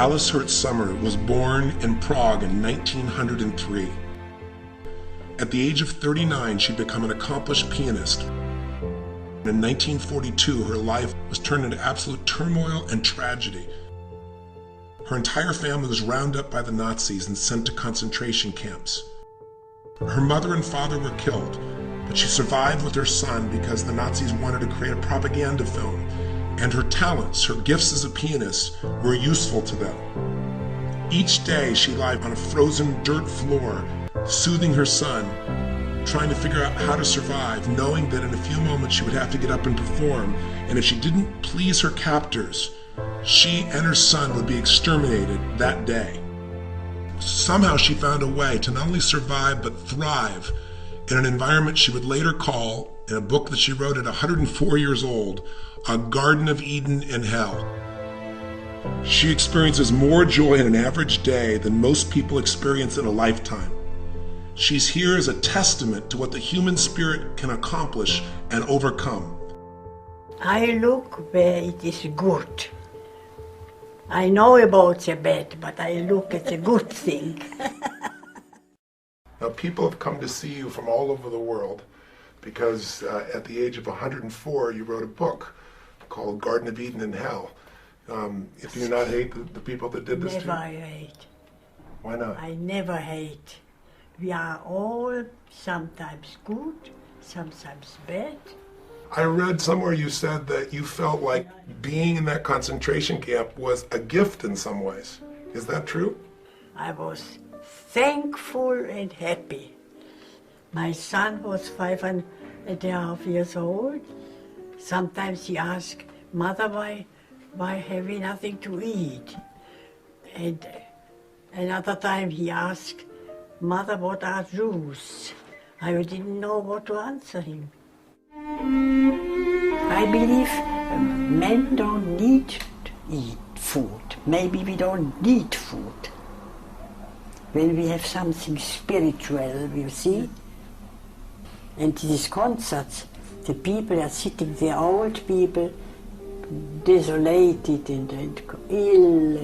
Alice Herz Sommer was born in Prague in 1903. At the age of 39, she'd become an accomplished pianist. In 1942, her life was turned into absolute turmoil and tragedy. Her entire family was rounded up by the Nazis and sent to concentration camps. Her mother and father were killed, but she survived with her son because the Nazis wanted to create a propaganda film, and her talents, her gifts as a pianist, were useful to them. Each day she lay on a frozen dirt floor, soothing her son, trying to figure out how to survive, knowing that in a few moments she would have to get up and perform, and if she didn't please her captors, she and her son would be exterminated that day. Somehow she found a way to not only survive but thrive in an environment she would later call, in a book that she wrote at 104 years old, a Garden of Eden in Hell. She experiences more joy in an average day than most people experience in a lifetime. She's here as a testament to what the human spirit can accomplish and overcome. I look where it is good. I know about the bad, but I look at the good thing. Now, people have come to see you from all over the world because at the age of 104, you wrote a book called Garden of Eden in Hell. If you not hate the people that did this to you? Never I hate. Why not? I never hate. We are all sometimes good, sometimes bad. I read somewhere you said that you felt like being in that concentration camp was a gift in some ways. Is that true? I was thankful and happy. My son was 5.5 years old. Sometimes he asked, "Mother, why have we nothing to eat?" And another time he asked, "Mother, what are Jews?" I didn't know what to answer him. I believe men don't need to eat food. Maybe we don't need food. When we have something spiritual, you see. And these concerts, the people are sitting there, old people, desolated and ill,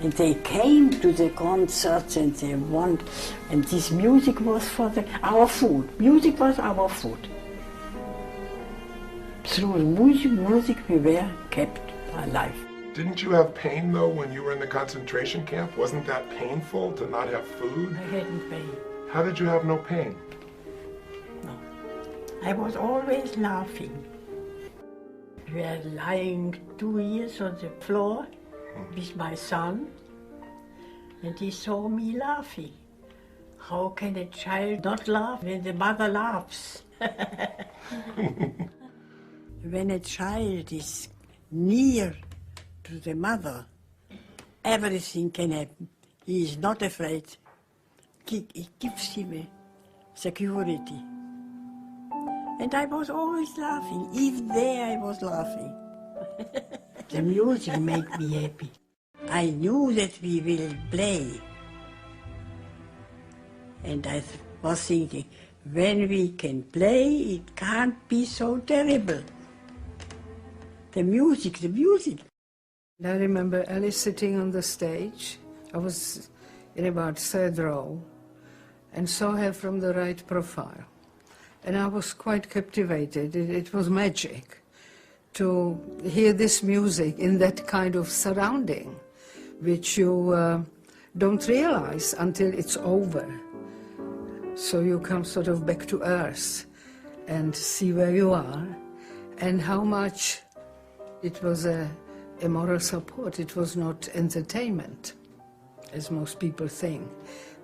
and they came to the concerts and they want, and this music was for our food. Music was our food. Through music we were kept alive. Didn't you have pain though when you were in the concentration camp? Wasn't that painful to not have food? I hadn't pain. How did you have no pain? No. I was always laughing. We were lying 2 years on the floor with my son, and he saw me laughing. How can a child not laugh when the mother laughs? When a child is near to the mother, everything can happen. He is not afraid. It gives him a security. And I was always laughing. Even there I was laughing. The music made me happy. I knew that we will play. And I was thinking, when we can play, it can't be so terrible. The music. I remember Alice sitting on the stage. I was in about third row and saw her from the right profile. And I was quite captivated. It was magic to hear this music in that kind of surrounding, which you don't realize until it's over. So you come sort of back to earth and see where you are and how much it was a moral support. It was not entertainment, as most people think,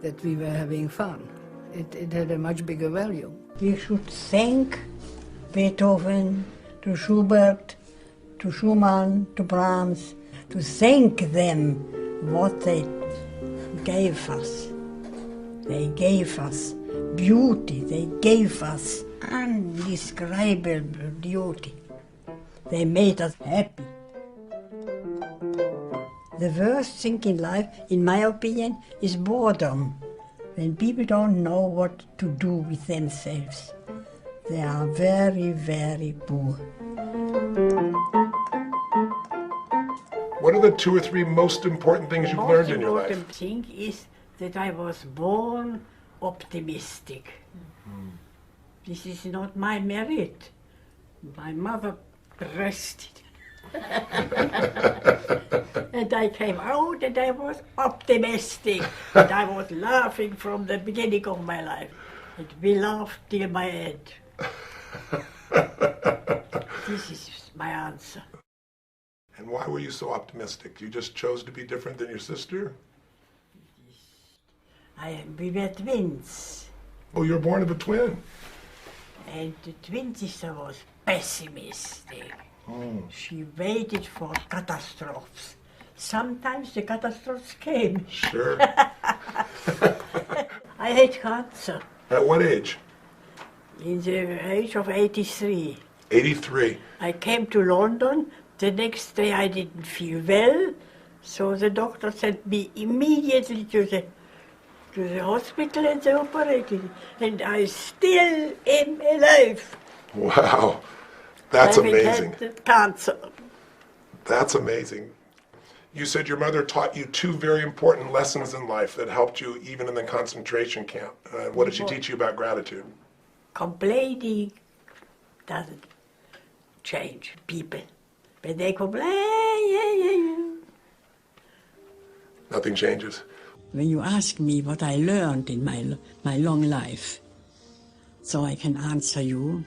that we were having fun. It had a much bigger value. We should thank Beethoven, to Schubert, to Schumann, to Brahms, to thank them what they gave us. They gave us beauty, they gave us indescribable beauty. They made us happy. The worst thing in life, in my opinion, is boredom. When people don't know what to do with themselves. They are very, very poor. What are the 2 or 3 most important things you've learned in your Most life? important thing is that I was born optimistic. This is not my merit. My mother pressed it. And I came out and I was optimistic. And I was laughing from the beginning of my life. And we laughed till my end. This is my answer. And why were you so optimistic? You just chose to be different than your sister? We were twins. Oh, you were born of a twin. And the twin sister was pessimistic. She waited for catastrophes. Sometimes the catastrophes came. Sure. I had cancer At what age? in the age of 83. 83. I came to London. The next day I didn't feel well, so the doctor sent me immediately to the hospital and they operated. And I still am alive. Wow. That's having amazing. had cancer. That's amazing. You said your mother taught you 2 very important lessons in life that helped you even in the concentration camp. What did she teach you about gratitude? Complaining doesn't change people. When they complain, Nothing changes. When you ask me what I learned in my long life, so I can answer you,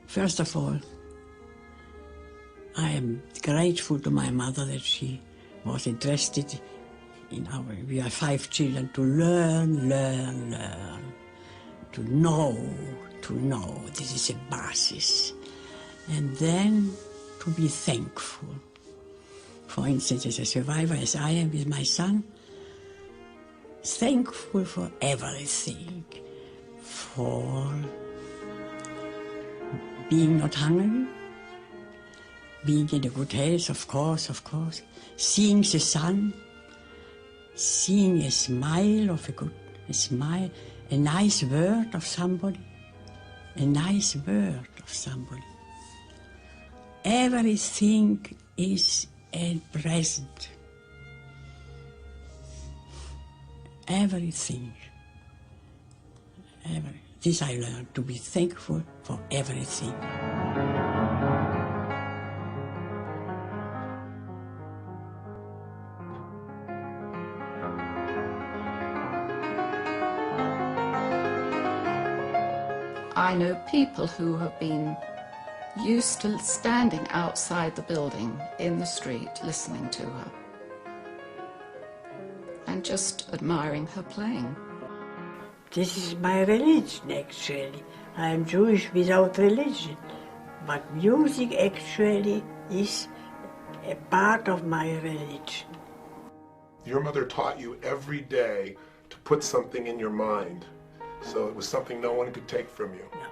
first of all, I am grateful to my mother that she was interested in we are 5 children, to learn, to know. This is a basis. And then to be thankful. For instance, as a survivor, as I am with my son, thankful for everything. For being not hungry, being in a good health, of course, seeing the sun, seeing a smile of a smile, a nice word of somebody, Everything is at present. Everything. This I learned, to be thankful for everything. I know people who have been used to standing outside the building in the street listening to her and just admiring her playing. This is my religion, actually. I am Jewish without religion, but music actually is a part of my religion. Your mother taught you every day to put something in your mind, so it was something no one could take from you. No.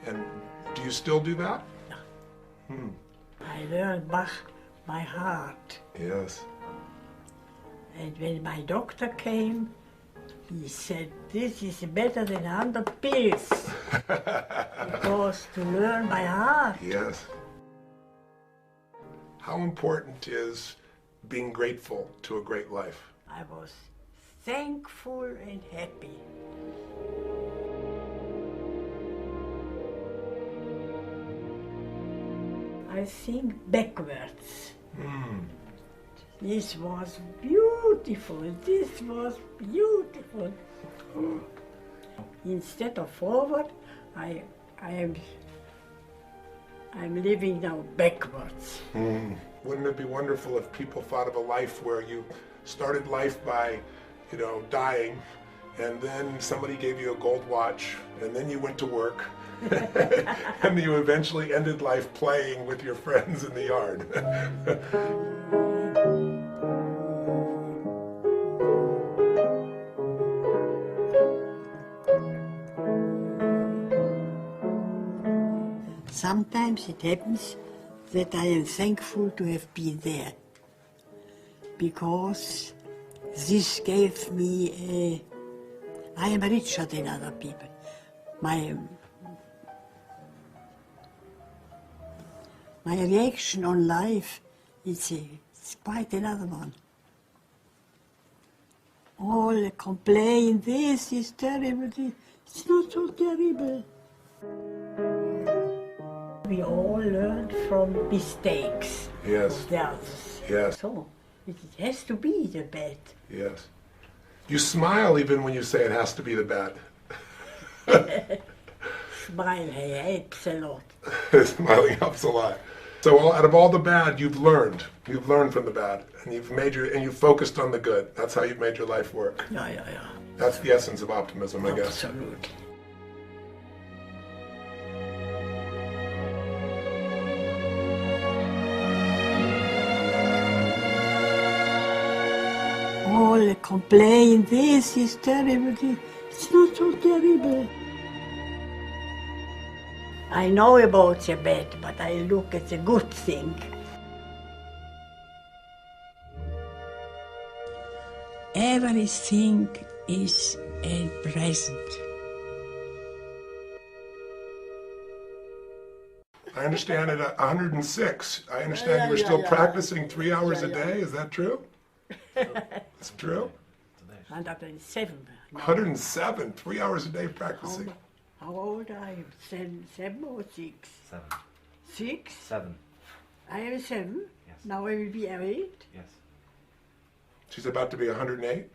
And do you still do that? No. I learned Bach by heart. Yes. And when my doctor came, he said, this is better than 100 pills. Because to learn by heart. Yes. How important is being grateful to a great life? I was thankful and happy. I think backwards. This was beautiful. This was beautiful. Instead of forward, I'm living now backwards. Wouldn't it be wonderful if people thought of a life where you started life by, dying, and then somebody gave you a gold watch, and then you went to work, and you eventually ended life playing with your friends in the yard. Sometimes it happens that I am thankful to have been there, because this gave me I am richer than other people. My reaction on life it's quite another one. All complain, this is terrible. It's not so terrible. We all learn from mistakes Yes. of the others. Yes. So it has to be the bad. Yes. You smile even when you say it has to be the bad. Smile helps a lot. Smiling helps a lot. So out of all the bad, you've learned. You've learned from the bad, and you've focused on the good. That's how you've made your life work. Yeah. That's the essence of optimism, I guess. Absolutely. All complain, this is terrible. It's not so terrible. I know about the bad, but I look at the good thing. Everything is a present. I understand at 106. I understand you were still practicing 3 hours a day. Is that true? It's true? 107. 107, 3 hours a day practicing. How old are you? Seven or six? 7. 6? 7. I am 7. Yes. Now I will be 8. Yes. She's about to be 108.